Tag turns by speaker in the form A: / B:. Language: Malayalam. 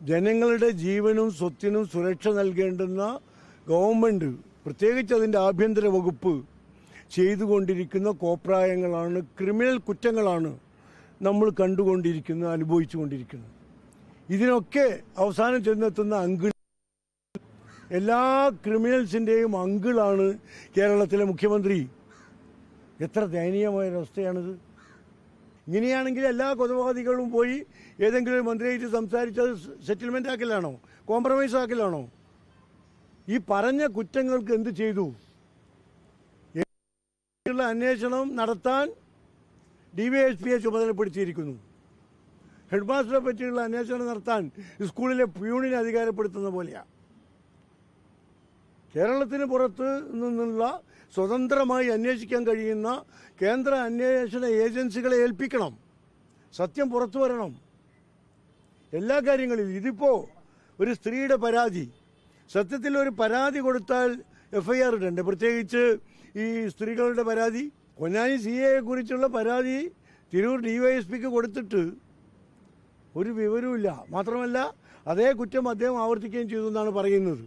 A: ജനങ്ങളുടെ ജീവനും സ്വത്തിനും സുരക്ഷ നൽകേണ്ടുന്ന ഗവൺമെൻറ്, പ്രത്യേകിച്ച് അതിൻ്റെ ആഭ്യന്തര വകുപ്പ് ചെയ്തുകൊണ്ടിരിക്കുന്ന കോപ്രായങ്ങളാണ്, ക്രിമിനൽ കുറ്റങ്ങളാണ് നമ്മൾ കണ്ടുകൊണ്ടിരിക്കുന്നത്, അനുഭവിച്ചുകൊണ്ടിരിക്കുന്നത്. ഇതിനൊക്കെ അവസാനം ചെന്നെത്തുന്ന അങ്കിൾ, എല്ലാ ക്രിമിനൽസിൻ്റെയും അങ്കിളാണ് കേരളത്തിലെ മുഖ്യമന്ത്രി. എത്ര ദയനീയമായൊരവസ്ഥയാണിത്. ഇങ്ങനെയാണെങ്കിൽ എല്ലാ കൊലപാതകങ്ങളും പോയി ഏതെങ്കിലും മന്ത്രിയായിട്ട് സംസാരിച്ചത് സെറ്റിൽമെൻ്റ് ആക്കലാണോ, കോംപ്രമൈസ് ആക്കലാണോ? ഈ പറഞ്ഞ കുറ്റങ്ങൾക്ക് എന്ത് ചെയ്തു? അന്വേഷണം നടത്താൻ DYSPയെ ചുമതലപ്പെടുത്തിയിരിക്കുന്നു. ഹെഡ് മാസ്റ്ററെ പറ്റിയുള്ള അന്വേഷണം നടത്താൻ സ്കൂളിലെ പ്യൂണിനെ അധികാരപ്പെടുത്തുന്ന പോലെയാണ്. കേരളത്തിന് പുറത്ത് നിന്നുള്ള സ്വതന്ത്രമായി അന്വേഷിക്കാൻ കഴിയുന്ന കേന്ദ്ര അന്വേഷണ ഏജൻസികളെ ഏൽപ്പിക്കണം. സത്യം പുറത്തു വരണം എല്ലാ കാര്യങ്ങളിലും. ഇതിപ്പോൾ ഒരു സ്ത്രീയുടെ പരാതി, സത്യത്തിൽ ഒരു പരാതി കൊടുത്താൽ FIR ഇടണ്ടേ? പ്രത്യേകിച്ച് ഈ സ്ത്രീകളുടെ പരാതി. പൊന്നാനി CAയെ കുറിച്ചുള്ള പരാതി തിരൂർ DYSPക്ക് കൊടുത്തിട്ട് ഒരു വിവരവുമില്ല. മാത്രമല്ല അതേ കുറ്റം അദ്ദേഹം ആവർത്തിക്കുകയും ചെയ്തു എന്നാണ് പറയുന്നത്.